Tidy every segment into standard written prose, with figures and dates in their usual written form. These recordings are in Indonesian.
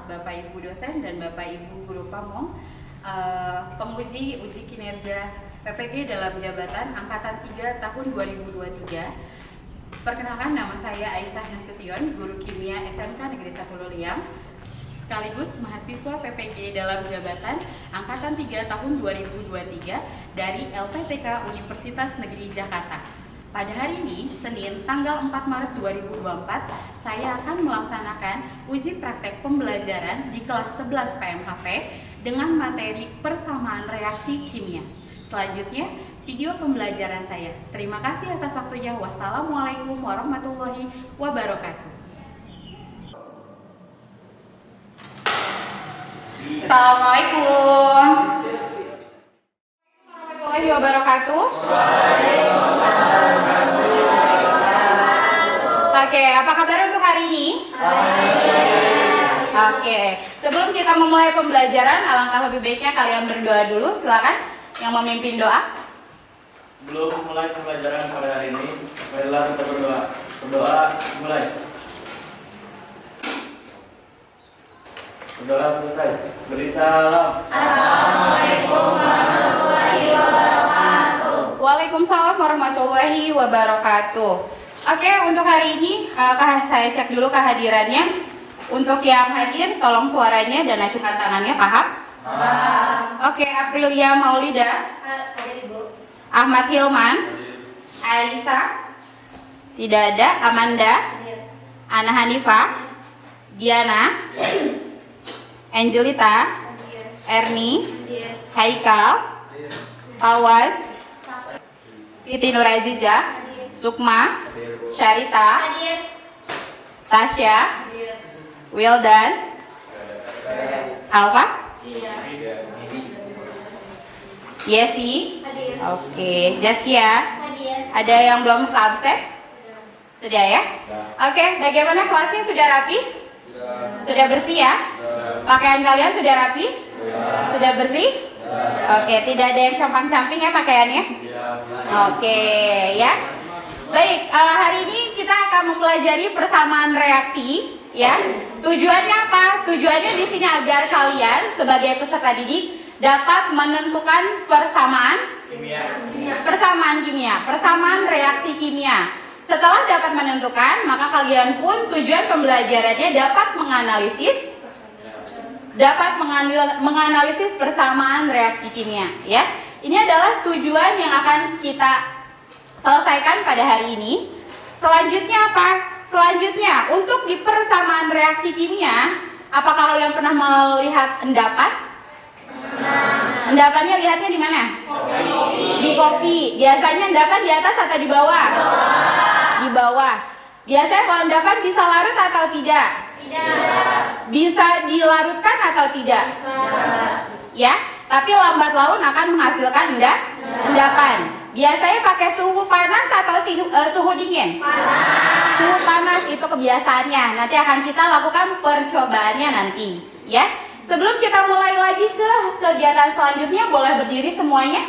Bapak Ibu dosen dan Bapak Ibu guru pamong, penguji uji kinerja PPG dalam jabatan Angkatan 3 tahun 2023. Perkenalkan, nama saya Aisyah Nasution, guru kimia SMK Negeri 1 Luliang, sekaligus mahasiswa PPG dalam jabatan Angkatan 3 tahun 2023 dari LPTK Universitas Negeri Jakarta. Pada hari ini, Senin, tanggal 4 Maret 2024, saya akan melaksanakan uji praktek pembelajaran di kelas 11 PMHP dengan materi persamaan reaksi kimia. Selanjutnya, video pembelajaran saya. Terima kasih atas waktunya. Wassalamualaikum warahmatullahi wabarakatuh. Assalamualaikum warahmatullahi wabarakatuh. Oke, apa kabar untuk hari ini? Oke, sebelum kita memulai pembelajaran, alangkah lebih baiknya kalian berdoa dulu. Silakan yang memimpin doa. Sebelum memulai pembelajaran pada hari ini, marilah kita berdoa. Berdoa, mulai. Berdoa selesai. Beri salam. Assalamualaikum warahmatullahi wabarakatuh. Waalaikumsalam warahmatullahi wabarakatuh. Oke, untuk hari ini saya cek dulu kehadirannya. Untuk yang hadir, tolong suaranya dan acukan tangannya, paham? Oke, Aprilia Maulida. Hadir Ibu. Ahmad Hilman. Aisyah. Tidak ada. Amanda. Hadir. Ana Hanifah. Diana. Angelita. Hadir. Erni. Hadir. Haikal. Fawaz. Siti Nurajijah. Sukma. Syarita. Hadir. Tasya. Hadir. Wildan. Alfa. Iya. Yesi. Hadir. Oke, Jaskia. Hadir. Ada yang belum ke absen? Sudah ya? Oke, bagaimana kelasnya? Sudah rapi? Sudah bersih ya? Pakaian kalian sudah rapi? Sudah bersih? Oke, tidak ada yang compang-camping ya pakaiannya? Oke, ya. Baik, hari ini kita akan mempelajari persamaan reaksi, ya. Tujuannya apa? Tujuannya di sini agar kalian sebagai peserta didik dapat menentukan persamaan kimia, persamaan reaksi kimia. Setelah dapat menentukan, maka kalian pun tujuan pembelajarannya dapat menganalisis persamaan reaksi kimia, ya. Ini adalah tujuan yang akan kita selesaikan pada hari ini. Selanjutnya apa? Selanjutnya, untuk di persamaan reaksi kimia, apakah kalian pernah melihat endapan? Endapannya lihatnya di mana? Di kopi. Biasanya endapan di atas atau di bawah? Di bawah. Biasanya kalau endapan bisa larut atau tidak? Tidak. Bisa dilarutkan atau tidak? Ya, tapi lambat laun akan menghasilkan endapan. Biasanya pakai suhu panas atau suhu dingin? Panas. Suhu panas itu kebiasaannya. Nanti akan kita lakukan percobaannya nanti, ya. Sebelum kita mulai lagi ke kegiatan selanjutnya, boleh berdiri semuanya.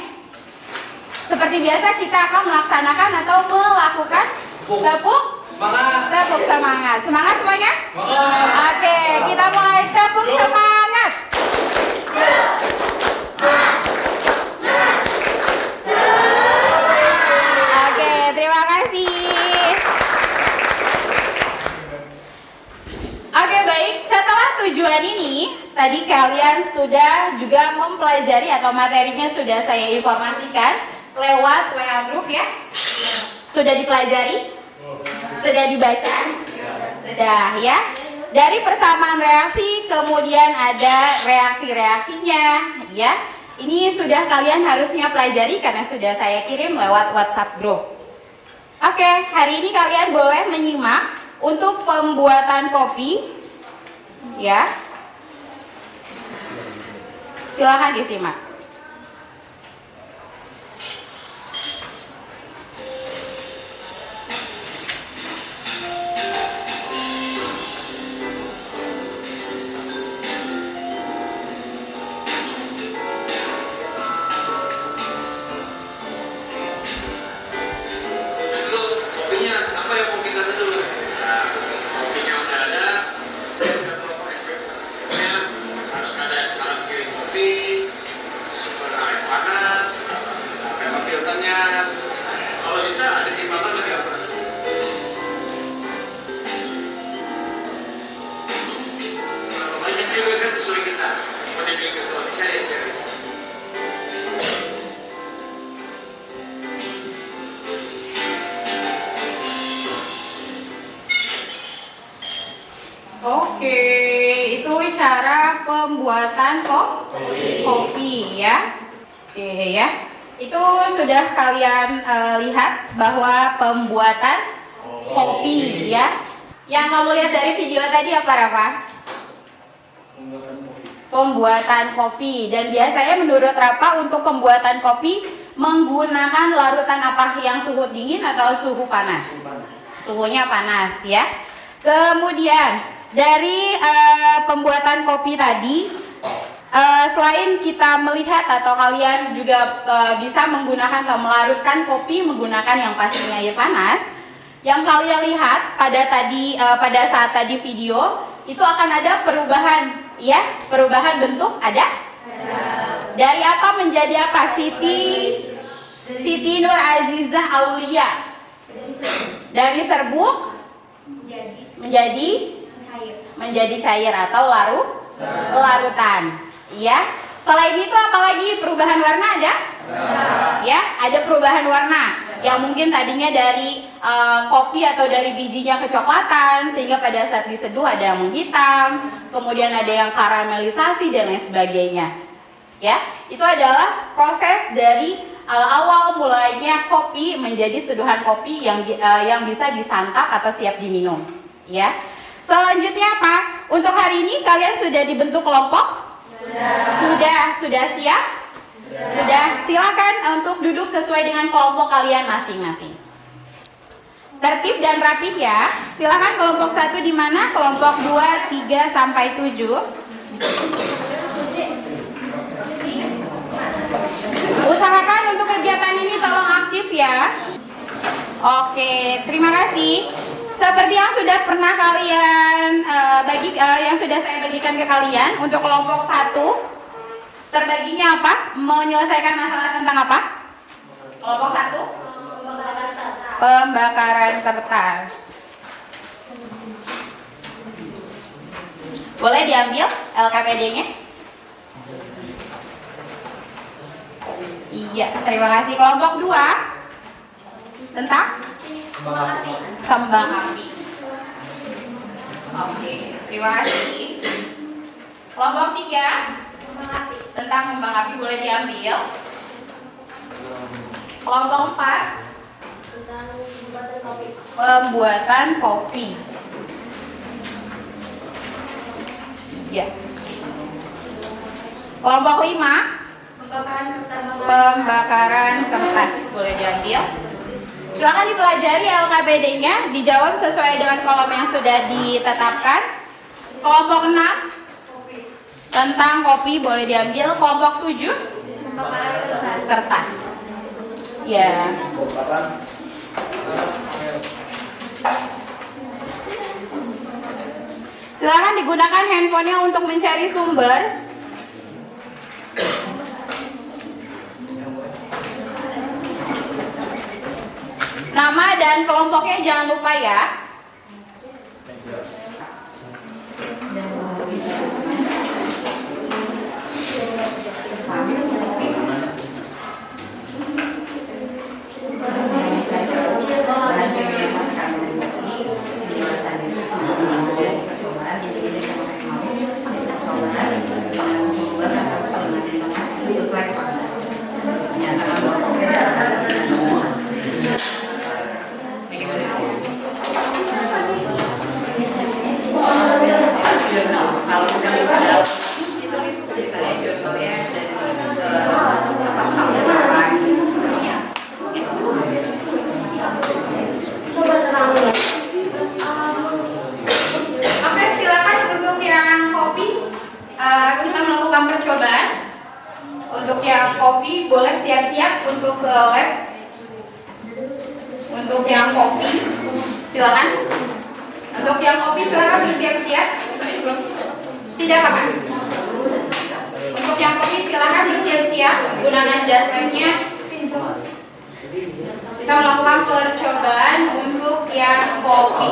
Seperti biasa kita akan melaksanakan atau melakukan tepuk semangat. Semangat semuanya? Oke, kita mulai tepuk semangat. Oke, terima kasih. Oke, baik. Setelah tujuan ini, tadi kalian sudah juga mempelajari atau materinya sudah saya informasikan lewat WA group ya. Sudah dipelajari? Sudah dibaca? Sudah ya. Dari persamaan reaksi kemudian ada reaksi-reaksinya ya. Ini sudah kalian harusnya pelajari karena sudah saya kirim lewat WhatsApp group. Oke, hari ini kalian boleh menyimak untuk pembuatan kopi ya. Silakan disimak. Apa yang mau kita dulu? Nah, kopinya udah ada. pembuatan kopi ya. Oke ya. Itu sudah kalian lihat bahwa pembuatan kopi ya. Yang kamu lihat dari video tadi apa Rafa? Pembuatan kopi. Dan biasanya menurut Rafa untuk pembuatan kopi menggunakan larutan apa, yang suhu dingin atau suhu panas? Suhunya panas ya. Kemudian dari pembuatan kopi tadi, selain kita melihat atau kalian juga bisa menggunakan atau melarutkan kopi menggunakan yang pastinya air panas, yang kalian lihat pada saat tadi video itu akan ada perubahan ya, perubahan bentuk ada. Dari apa menjadi apa? Siti Nur Azizah Aulia. Dari serbuk menjadi cair atau larutan. Ya. Selain itu apalagi perubahan warna ada? Ya, ada perubahan warna yang mungkin tadinya dari kopi atau dari bijinya kecoklatan sehingga pada saat diseduh ada yang menghitam, kemudian ada yang karamelisasi dan lain sebagainya. Ya, itu adalah proses dari awal mulainya kopi menjadi seduhan kopi yang bisa disantap atau siap diminum. Ya. Selanjutnya apa? Untuk hari ini kalian sudah dibentuk kelompok? Sudah siap? Sudah. Silakan untuk duduk sesuai dengan kelompok kalian masing-masing. Tertib dan rapih ya. Silakan kelompok 1 di mana? Kelompok 2, 3 sampai 7. Usahakan untuk kegiatan ini tolong aktif ya. Oke, terima kasih. Seperti yang sudah pernah kalian yang sudah saya bagikan ke kalian, untuk kelompok 1 terbaginya apa? Menyelesaikan masalah tentang apa? Kelompok 1 pembakaran kertas. Boleh diambil LKPD-nya? Iya, terima kasih. Kelompok 2 tentang kembang api. Oke, terima kasih. Kelompok 3 tentang kembang api, boleh diambil. Kelompok 4 Tentang pembuatan kopi. pembuatan kopi. Iya. Kelompok 5 pembakaran kertas, boleh diambil. Silakan dipelajari LKPD-nya, dijawab sesuai dengan kolom yang sudah ditetapkan. Kelompok 6 tentang kopi, boleh diambil. Kelompok 7 kertas. Ya. Silakan digunakan handphonenya untuk mencari sumber. Nama dan kelompoknya jangan lupa ya. Kalau misalnya ditulis misalnya jurnalnya dari Oke, silakan untuk yang kopi kita melakukan percobaan. Untuk yang kopi boleh siap-siap untuk ke lab. Untuk yang kopi silakan. Untuk yang kopi silakan bersiap-siap. Tidak apa-apa. Untuk yang kopi silakan bersiap-siap, gunakan jas labnya. Kita melakukan percobaan untuk yang kopi.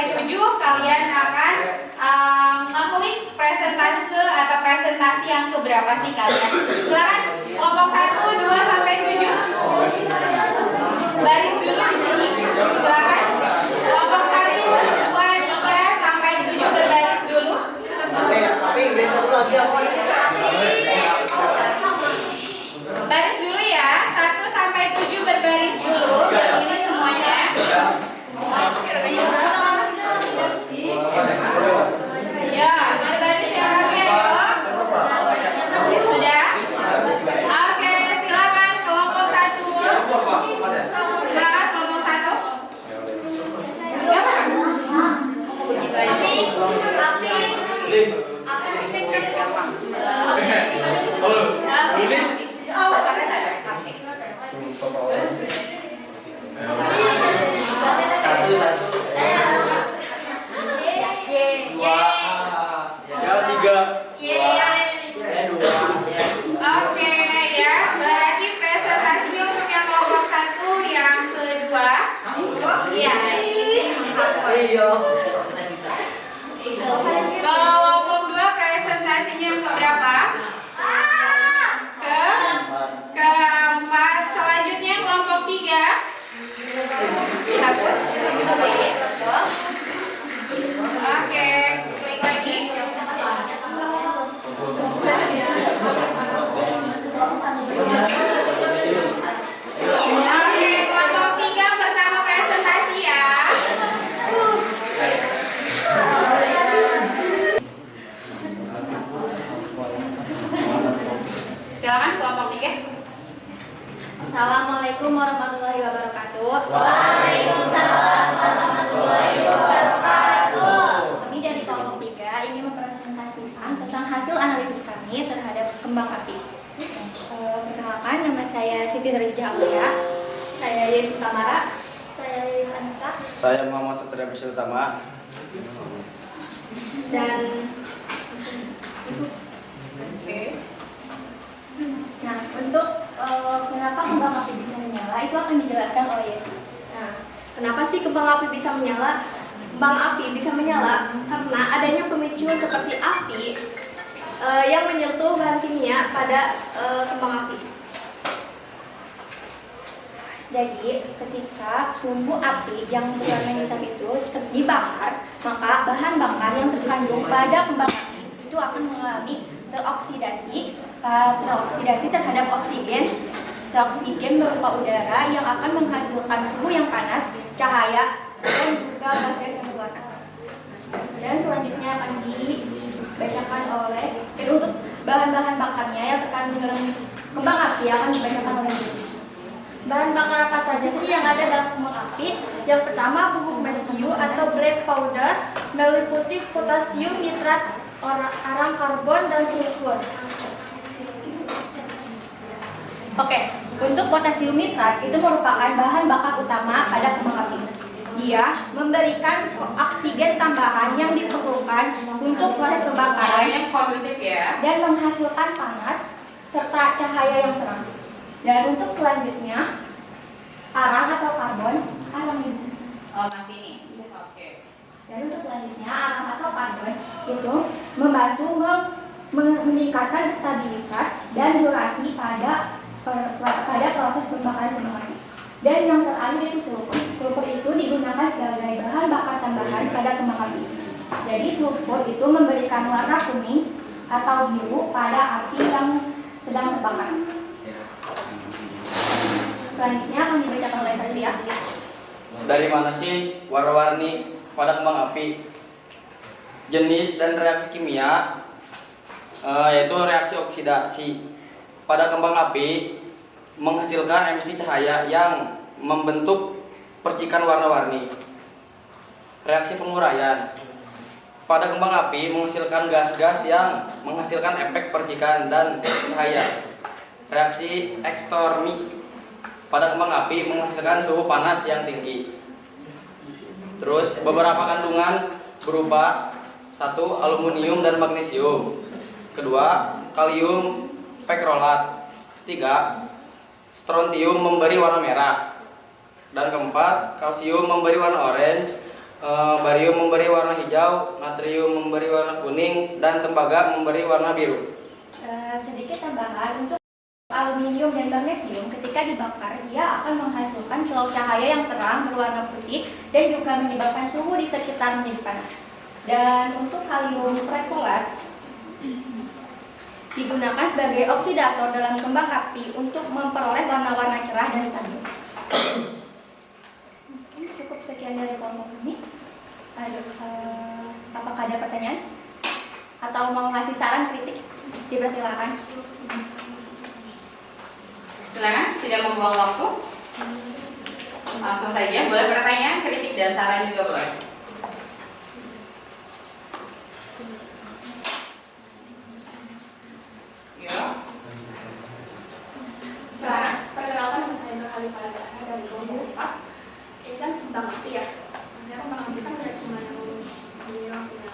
7 kalian akan ngeklik presentase atau presentasi yang keberapa sih kalian? Silakan kelompok 1, 2 sampai 7. Baris dulu di sini. Silakan. Kelompok 1, 2, 3 sampai 7 berbaris dulu. Baris dulu ya. 1 sampai 7 berbaris dulu. Ini semuanya. Ya, berbaris yang rapi ya. Sudah? Oke, silakan kelompok 1. Silakan kelompok 1. Ya, begitu aja. Oke ya, berarti presentasi untuk yang kelompok 1 yang kedua. Iya. Kelompok 2 presentasinya yang keberapa? Keempat. Selanjutnya kelompok 3. Dihapus. Baik, betul. Oke, klik lagi. Oke, kelompok 3 pertama presentasi ya. Silakan kelompok 3. Assalamualaikum warahmatullahi wabarakatuh. Waalaikumsalam warahmatullahi wabarakatuh. Kami dari kelompok 3 ingin mempresentasikan tentang hasil analisis kami terhadap kembang api. Perkenalkan, nama saya Siti Nurhijah Aulia. Saya Yes Tamara. Saya Yes Anissa. Saya Muhammad Satria Bishir Utama. Dan Oke. nah, untuk kenapa kembang api bisa menyala itu akan dijelaskan oleh Yesi. Nah, kenapa sih kembang api bisa menyala? Kembang api bisa menyala karena adanya pemicu seperti api yang menyentuh bahan kimia pada kembang api. Jadi, ketika sumbu api yang berwarna hitam itu dibakar, maka bahan bakar yang terkandung pada kembang api itu akan mengalami teroksidasi terhadap oksigen berupa udara yang akan menghasilkan suhu yang panas, cahaya, dan juga gas yang berwarna. Dan selanjutnya akan dibacakan oleh untuk bahan-bahan bakarnya yang terkandung dalam kembang api akan dibacakan oleh bahan bakar apa saja sih yang ada dalam kembang api? Yang pertama bubuk mesiu atau black powder meliputi potasium nitrat, arang karbon, dan sulfur. Oke, untuk potasium nitrat itu merupakan bahan bakar utama pada kembang api. Dia memberikan oksigen tambahan yang diperlukan untuk proses pembakaran yang kondusif ya. dan menghasilkan panas serta cahaya yang terang. Dan untuk selanjutnya arang atau karbon, Oh, masih ini. Oke. Dan untuk selanjutnya arang atau karbon itu membantu meningkatkan stabilitas dan durasi pada proses pembakaran kembang api. Dan yang terakhir itu sulfur. Sulfur itu digunakan sebagai bahan bakar tambahan pada kembang api. Jadi sulfur itu memberikan warna kuning atau biru pada api yang sedang terbakar. Selanjutnya akan dibacakan oleh saya. Dari mana sih warna-warni pada kembang api? Jenis dan reaksi kimia yaitu reaksi oksidasi pada kembang api menghasilkan emisi cahaya yang membentuk percikan warna-warni. Reaksi penguraian pada kembang api menghasilkan gas-gas yang menghasilkan efek percikan dan cahaya. Reaksi ekstermi pada kembang api menghasilkan suhu panas yang tinggi. Terus beberapa kandungan berupa 1. Aluminium dan magnesium. 2. Kalium pekrolat. 3. Strontium memberi warna merah. Dan 4. Kalsium memberi warna orange. barium memberi warna hijau, natrium memberi warna kuning, dan tembaga memberi warna biru. Sedikit tambahan untuk aluminium dan magnesium ketika dibakar dia akan menghasilkan kilau cahaya yang terang berwarna putih dan juga menyebabkan suhu di sekitar menjadi panas. Dan untuk kalium perkulat digunakan sebagai oksidator dalam kembang api untuk memperoleh warna-warna cerah dan stabil. Cukup sekian dari kelompok ini. Apakah ada pertanyaan? Atau mau ngasih saran kritik? Dipersilakan. Silakan, tidak membuang waktu. Langsung saja, boleh bertanya, kritik dan saran juga boleh. Ya. Silakan. Perkenalkan nama saya Nur Halifah Zahra dari kelompok 4. Ini kan tentang mati ya. Maksudnya tentang mati kan tidak cuma yang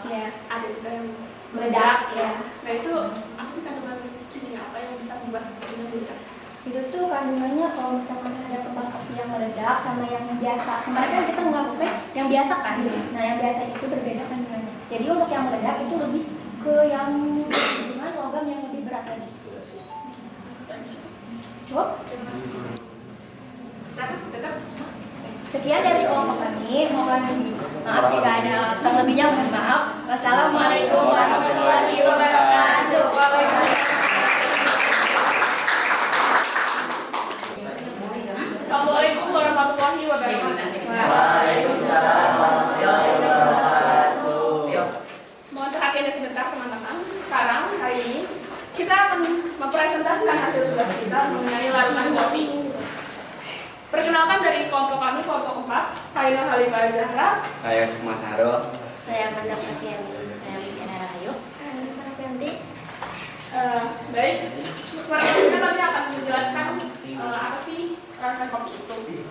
Ya. ada juga yang Meledak ya. Nah itu apa sih kandungan kimia apa yang bisa membuat kimia meledak? Itu tuh kandungannya kalau misalkan ada kembang api yang meledak sama yang biasa. Kemarin kan kita melakukan yang biasa kan. Nah yang biasa itu berbeda kandungannya. Jadi untuk yang meledak itu lebih ke yang dengan logam yang lebih berat lagi. Cukup? Tetap. Sekian dari kelompok kami. Mohon maaf jika ada kurang lebihnya, mohon maaf. Wassalamualaikum warahmatullahi wabarakatuh. Assalamualaikum warahmatullahi wabarakatuh. Waalaikumsalam warahmatullahi wabarakatuh. Mohon perhatiannya sebentar teman-teman. Sekarang hari ini kita akan mempresentasikan hasil tugas kita mengenai larutan kopi. Perkenalkan dari kelompok kami, kelompok 4. Saya Nur Halifah Zahra. Saya Sukma Sahrul. Saya Amanda Pratyani. Saya Luciana Rahayu. Baik, pertama kami akan menjelaskan apa sih larutan kopi itu.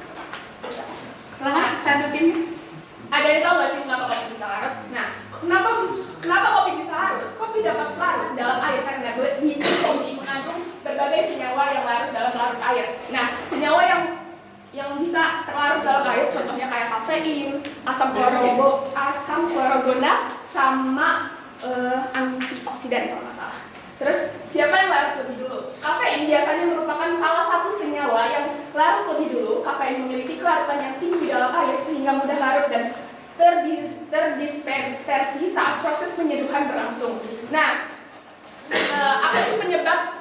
Silakan, satu tim. Ada yang tahu nggak sih kenapa kopi bisa larut? Nah, kenapa kopi bisa larut? Kopi dapat larut dalam air karena biji kopi mengandung berbagai senyawa yang larut dalam larut air. Nah, senyawa yang bisa terlarut dalam air, contohnya kayak kafein, asam klorogona, sama antioksidan kalau nggak salah. Terus siapa yang larut lebih dulu? Kafein biasanya merupakan salah satu senyawa yang larut lebih dulu. Kafein memiliki kelarutan yang tinggi dalam air sehingga mudah larut dan terdispersi saat proses penyeduhan berlangsung. Nah, apa sih penyebab?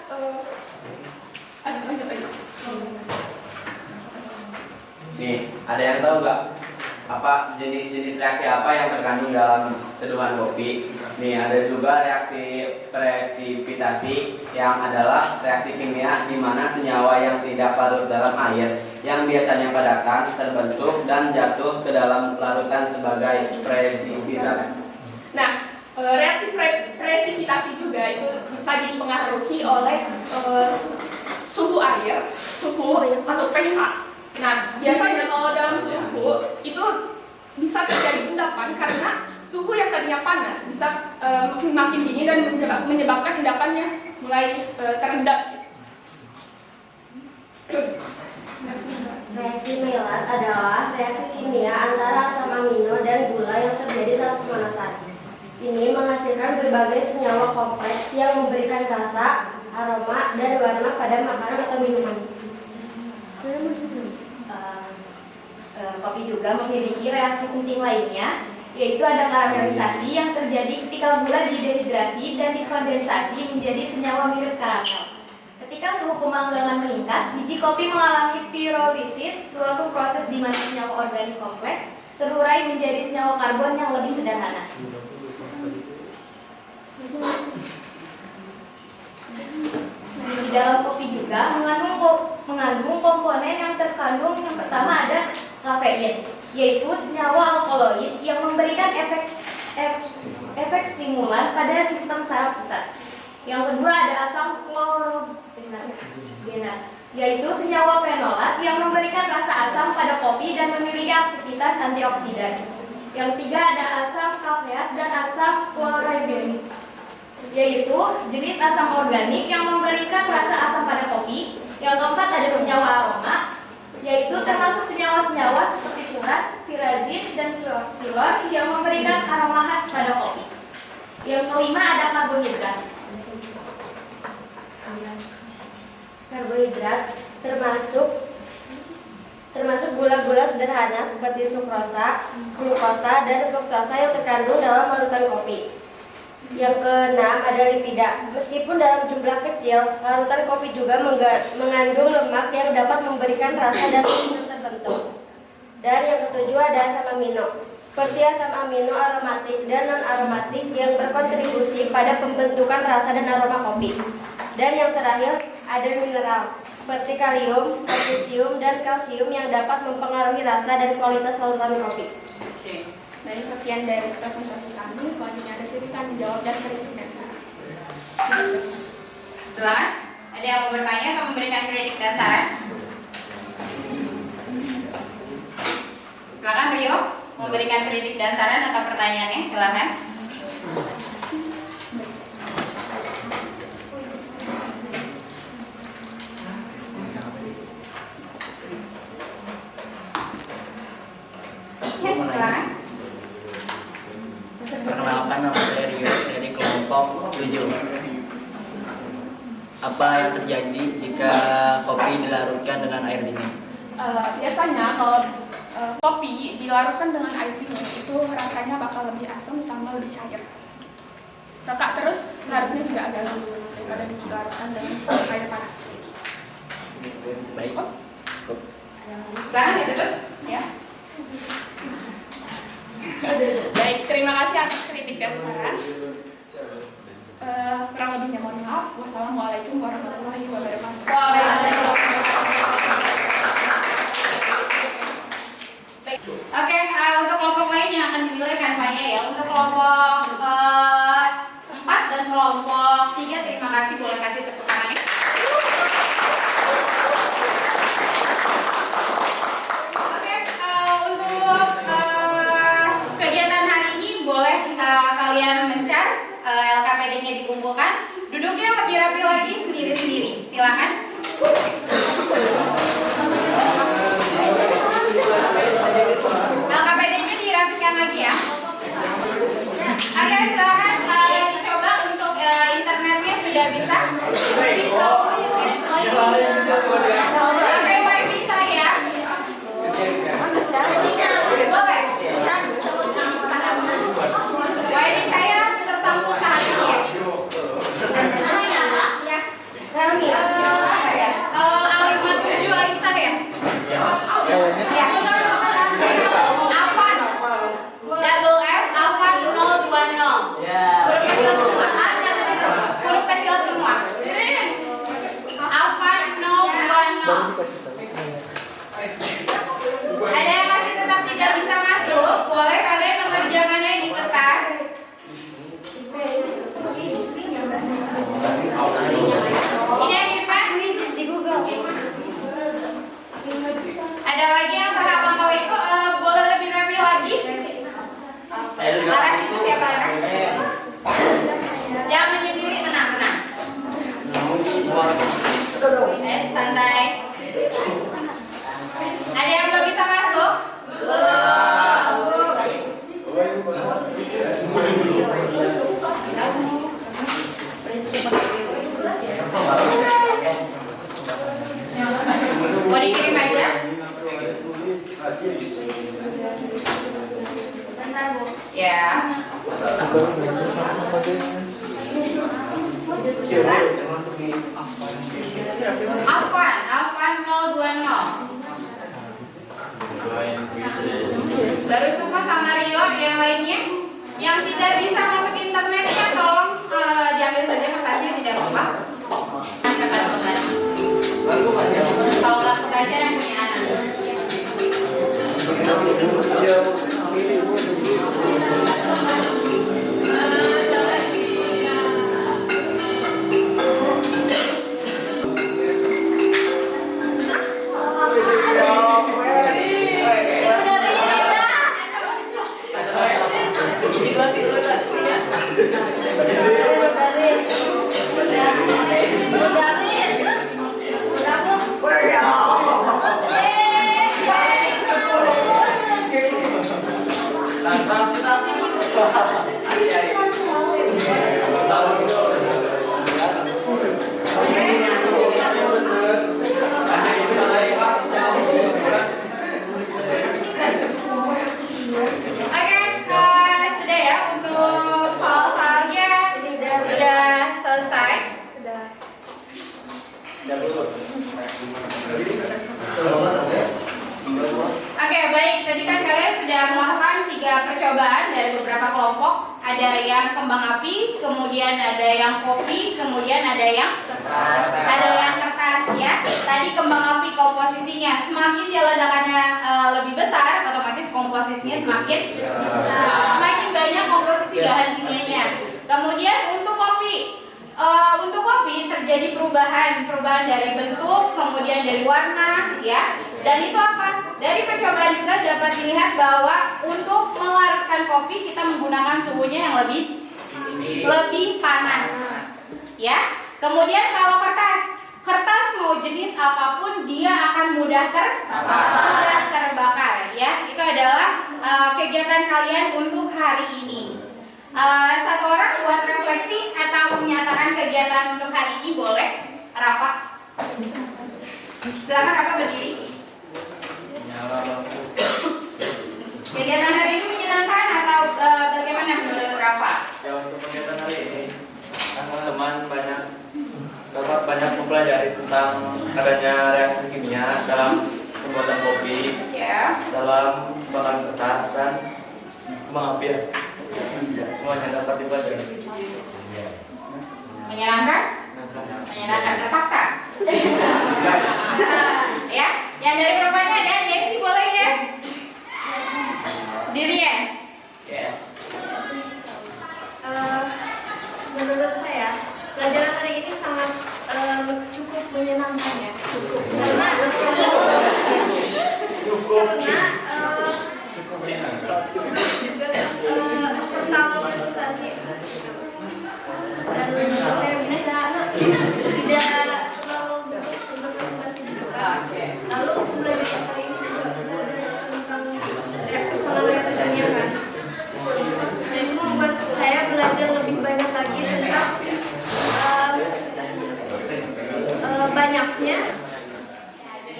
Lanjut aja. Nih, ada yang tahu nggak apa jenis-jenis reaksi apa yang terkandung dalam seduhan kopi? Nih, ada juga reaksi presipitasi yang adalah reaksi kimia di mana senyawa yang tidak larut dalam air yang biasanya padatkan terbentuk dan jatuh ke dalam larutan sebagai presipitasi. Nah, reaksi presipitasi juga itu bisa dipengaruhi oleh suhu air, suhu atau pH. Nah, biasanya kalau dalam suhu itu bisa terjadi endapan karena suhu yang tadinya panas bisa makin dingin dan menyebabkan endapannya mulai terendap. Reaksi Maillard adalah reaksi kimia antara asam amino dan gula yang terjadi saat pemanasan. Ini menghasilkan berbagai senyawa kompleks yang memberikan rasa, aroma, dan warna pada makanan atau minuman. Kopi juga memiliki reaksi penting lainnya, yaitu ada karamelisasi yang terjadi ketika gula didehidrasi dan dikondensasi menjadi senyawa mirip karamel. Ketika suhu pemanggangan meningkat, biji kopi mengalami pirolisis, suatu proses di mana senyawa organik kompleks terurai menjadi senyawa karbon yang lebih sederhana. Di dalam kopi juga mengandung komponen yang terkandung. Yang pertama ada kafein, yaitu senyawa alkaloid yang memberikan efek stimulan pada sistem saraf pusat. Yang kedua ada asam klorogena, yaitu senyawa fenolat yang memberikan rasa asam pada kopi dan memiliki aktivitas antioksidan. Yang ketiga ada asam kafeat dan asam klorogena, yaitu jenis asam organik yang memberikan rasa asam pada kopi. Yang keempat ada senyawa aroma, yaitu termasuk senyawa-senyawa seperti furan, sulfazid dan fluorokilor yang memberikan aroma khas pada kopi. Yang kelima ada karbohidrat. Karbohidrat termasuk gula-gula sederhana seperti sukrosa, glukosa, dan fruktosa yang terkandung dalam larutan kopi. Yang keenam ada lipida. Meskipun dalam jumlah kecil, larutan kopi juga mengandung lemak yang dapat memberikan rasa dan tekstur tertentu. Dan yang ketujuh ada asam amino, seperti asam amino aromatik dan non-aromatik yang berkontribusi pada pembentukan rasa dan aroma kopi. Dan yang terakhir ada mineral, seperti kalium, magnesium, dan kalsium yang dapat mempengaruhi rasa dan kualitas larutan kopi. Oke. Dari sekian dari presentasi kami, selanjutnya ada sesi tanya jawab dan kritik dan saran. Silakan. Ada yang mau bertanya atau memberikan kritik dan saran? Silakan Rio, memberikan kritik dan saran atau pertanyaannya, silakan. Ya, silakan. Perkenalkan, nama saya Rio dari kelompok 7. Apa yang terjadi jika kopi dilarutkan dengan air dingin? Biasanya kalau kopi dilarutkan dengan air dingin itu rasanya bakal lebih asam sama lebih cair. Terus larutnya juga agak lembut daripada dilarutkan dengan air panas. Baik. Silakan ditutup. Ya. Baik, terima kasih atas kritik dan saran. Kurang lebihnya mohon maaf. Wassalamualaikum warahmatullahi wabarakatuh. Oke, untuk kelompok lain yang akan dinilai kan Pak ya. Untuk kelompok 4 dan kelompok 3, terima kasih, boleh kasih tepuk tangannya. Oke, untuk kegiatan hari ini boleh kalian mencar LKPD-nya dikumpulkan. Duduknya lebih rapi lagi sendiri-sendiri. Silakan. LKPD-nya dirapikan lagi ya. Oke, silakan coba untuk internetnya sudah bisa. Oke, wifi saya. Boleh. Wifi saya tersambung saat ini ya. Apa ya? Alamat 7 Aisyah ya? Ya. Alvan. Double F Alvan 020. Huruf kecil semua. Huruf kecil semua. Alvan 020. Ada yang masih tetap tidak bisa masuk, boleh kalian mengerjakannya di kertas. Ini yang di depan. Di Google. Ada lagi yang terhalang kalau itu boleh lebih rapi lagi. Laras itu siapa Laras? Jangan menyendiri, tenang. Santai. Ada yang belum bisa masuk? Mau dikirim aja? Ya. Alvan 020. Baru Sukma sama Rio, yang lainnya yang tidak bisa masuk internetnya tolong diambil saja kertasnya, tidak apa-apa. Kalau nggak belajar yang punya anak. Sudah ya untuk soal-soalnya sudah selesai. Oke, baik. Tadi kan kalian sudah melakukan 3 percobaan dari beberapa kelompok. Ada yang kembang api, kemudian ada yang kopi, kemudian ada yang kertas. Ada yang kertas ya. Tadi kembang api komposisinya semakin dia ledakannya lebih besar, otomatis komposisinya semakin banyak komposisi bahan kimianya. Kemudian untuk kopi terjadi perubahan dari bentuk, kemudian dari warna, ya. Dan itu apa? Dari percobaan juga dapat dilihat bahwa untuk melarutkan kopi kita menggunakan suhunya yang lebih panas, ya. Kemudian kalau kertas mau jenis apapun dia akan mudah terbakar, ya. Itu adalah kegiatan kalian untuk hari ini. Satu orang buat refleksi atau menyatakan kegiatan untuk hari ini boleh. Rafa, silakan Rafa berdiri. Kegiatan hari ini menyenangkan atau bagaimana menurut Rafa? Ya, untuk kegiatan hari ini teman-teman dapat banyak mempelajari tentang adanya reaksi kimia dalam pembuatan kopi, Ya. dalam bahan kertas dan kembang api. Ya, semuanya dapat dipelajari. Menyenangkan? Menyenangkan terpaksa. Ya, yang dari perempuannya ada Yesi, boleh Yes? Diri Yes. Yes. Menurut saya pelajaran hari ini sangat cukup menyenangkan ya. Karena tentang presentasi dan saya bisa tidak terlalu untuk presentasi juga. Lalu pelajaran hari ini juga belajar tentang reaksi kimia kan. Dan itu membuat saya belajar lebih banyak lagi tentang banyaknya.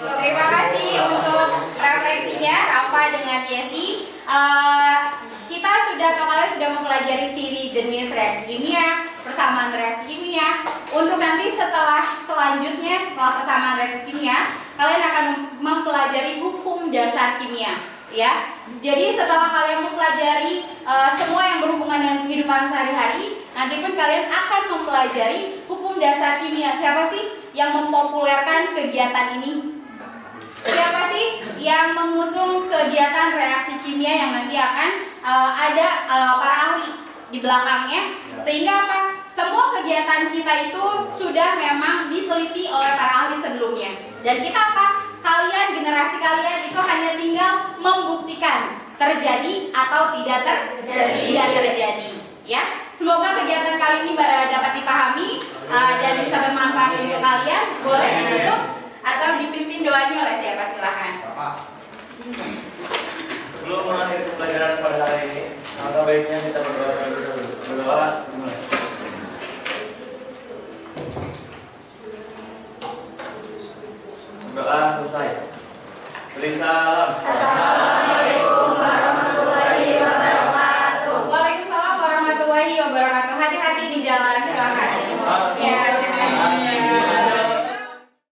Terima kasih untuk refleksinya Rafa dengan Yesi. Kita kalian sudah mempelajari ciri jenis reaksi kimia, persamaan reaksi kimia. Untuk nanti setelah persamaan reaksi kimia, kalian akan mempelajari hukum dasar kimia, ya. Jadi setelah kalian mempelajari semua yang berhubungan dengan kehidupan sehari-hari, nanti pun kalian akan mempelajari hukum dasar kimia. Siapa sih yang mempopulerkan kegiatan ini? Siapa sih yang mengusung kegiatan reaksi kimia yang nanti akan ada para ahli di belakangnya? Sehingga apa? Semua kegiatan kita itu sudah memang diteliti oleh para ahli sebelumnya. Dan kita apa? Generasi kalian itu hanya tinggal membuktikan terjadi atau tidak terjadi. Ya, semoga kegiatan kali ini dapat dipahami dan bisa bermanfaat untuk kalian. Boleh ditutup atau dipimpin doanya oleh siapa, silakan. Sebelum mengakhiri pelajaran pada hari ini, maka baiknya kita berdoa dulu. Berdoa dimulai. Doa selesai. Beri salam.